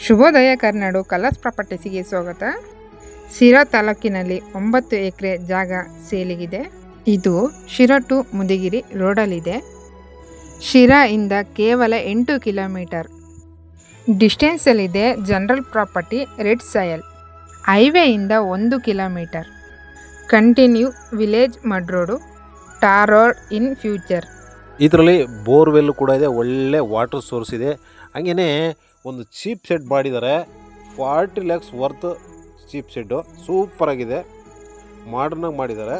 ಶುಭೋದಯ ಕರ್ನಾಡು ಕಲರ್ಸ್ ಪ್ರಾಪರ್ಟೀಸಿಗೆ ಸ್ವಾಗತ. ಶಿರಾ ತಾಲೂಕಿನಲ್ಲಿ 9 ಎಕರೆ ಜಾಗ ಸೇಲಿಗಿದೆ. ಇದು ಶಿರಾ ಟು ಮುದಿಗಿರಿ ರೋಡಲ್ಲಿದೆ. ಶಿರಾ ಇಂದ ಕೇವಲ 8 ಕಿಲೋಮೀಟರ್ ಡಿಸ್ಟೆನ್ಸಲ್ಲಿದೆ. General property, red soil. ಹೈವೇಯಿಂದ 1 kilometre. Continue village mud road, tar road in future. ಇದರಲ್ಲಿ ಬೋರ್ವೆಲ್ ಕೂಡ ಇದೆ, ಒಳ್ಳೆ ವಾಟರ್ ಸೋರ್ಸ್ ಇದೆ. ಹಾಗೆಯೇ ಒಂದು ಚೀಪ್ ಸೆಟ್ ಮಾಡಿದ್ದಾರೆ. 40 lakhs ವರ್ತ್ ಚೀಪ್ ಸೆಡ್ಡು, ಸೂಪರಾಗಿದೆ, ಮಾಡರ್ನಾಗಿ ಮಾಡಿದ್ದಾರೆ.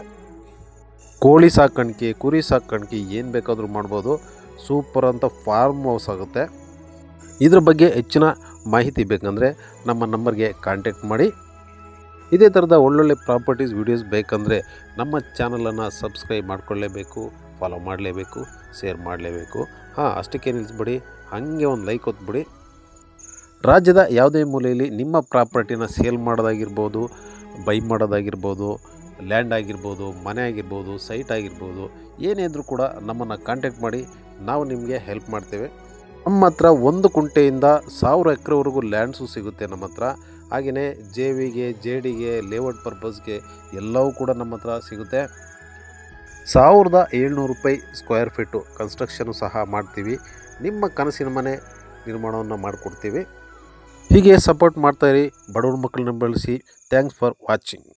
ಕೋಳಿ ಸಾಕಾಣಿಕೆ, ಕುರಿ ಸಾಕಾಣಿಕೆ ಏನು ಬೇಕಾದರೂ ಮಾಡ್ಬೋದು. ಸೂಪರ್ ಅಂತ ಫಾರ್ಮ್ ಹೌಸ್ ಆಗುತ್ತೆ. ಇದ್ರ ಬಗ್ಗೆ ಹೆಚ್ಚಿನ ಮಾಹಿತಿ ಬೇಕಂದರೆ ನಮ್ಮ ನಂಬರ್ಗೆ ಕಾಂಟ್ಯಾಕ್ಟ್ ಮಾಡಿ. ಇದೇ ಥರದ ಒಳ್ಳೊಳ್ಳೆ ಪ್ರಾಪರ್ಟೀಸ್ ವಿಡಿಯೋಸ್ ಬೇಕಂದರೆ ನಮ್ಮ ಚಾನಲನ್ನು ಸಬ್ಸ್ಕ್ರೈಬ್ ಮಾಡಿಕೊಳ್ಳೇಬೇಕು, ಫಾಲೋ ಮಾಡಲೇಬೇಕು, ಶೇರ್ ಮಾಡಲೇಬೇಕು. ಅಷ್ಟಕ್ಕೆ ನಿಲ್ಲಿಸ್ಬಿಡಿ, ಹಾಗೆ ಒಂದು ಲೈಕ್ ಹೊತ್ಬಿಡಿ. ರಾಜ್ಯದ ಯಾವುದೇ ಮೂಲೆಯಲ್ಲಿ ನಿಮ್ಮ ಪ್ರಾಪರ್ಟಿನ ಸೇಲ್ ಮಾಡೋದಾಗಿರ್ಬೋದು, ಬೈ ಮಾಡೋದಾಗಿರ್ಬೋದು, ಲ್ಯಾಂಡ್ ಆಗಿರ್ಬೋದು, ಮನೆ ಆಗಿರ್ಬೋದು, ಸೈಟ್ ಆಗಿರ್ಬೋದು, ಏನೇ ಇದ್ದರೂ ಕೂಡ ನಮ್ಮನ್ನು ಕಾಂಟ್ಯಾಕ್ಟ್ ಮಾಡಿ, ನಾವು ನಿಮಗೆ ಹೆಲ್ಪ್ ಮಾಡ್ತೇವೆ. ನಮ್ಮ ಹತ್ರ 1 ಕುಂಟೆಯಿಂದ 1000 ಎಕರೆವರೆಗೂ ಲ್ಯಾಂಡ್ಸು ಸಿಗುತ್ತೆ ನಮ್ಮ ಹತ್ರ. ಹಾಗೆಯೇ JVಗೆ, JDಗೆ, ಲೇಔಟ್ ಪರ್ಪಸ್ಗೆ ಎಲ್ಲವೂ ಕೂಡ ನಮ್ಮ ಹತ್ರ ಸಿಗುತ್ತೆ. 1700 ರೂಪಾಯಿ ಸ್ಕ್ವೇರ್ ಫೀಟು ಕನ್ಸ್ಟ್ರಕ್ಷನು ಸಹ ಮಾಡ್ತೀವಿ. ನಿಮ್ಮ ಕನಸಿನ ಮನೆ ನಿರ್ಮಾಣವನ್ನು ಮಾಡಿಕೊಡ್ತೀವಿ. ಹೀಗೆ ಸಪೋರ್ಟ್ ಮಾಡ್ತಾಯಿರಿ, ಬಡವ್ರ ಮಕ್ಕಳನ್ನ ಬೆಳೆಸಿ. Thanks for watching.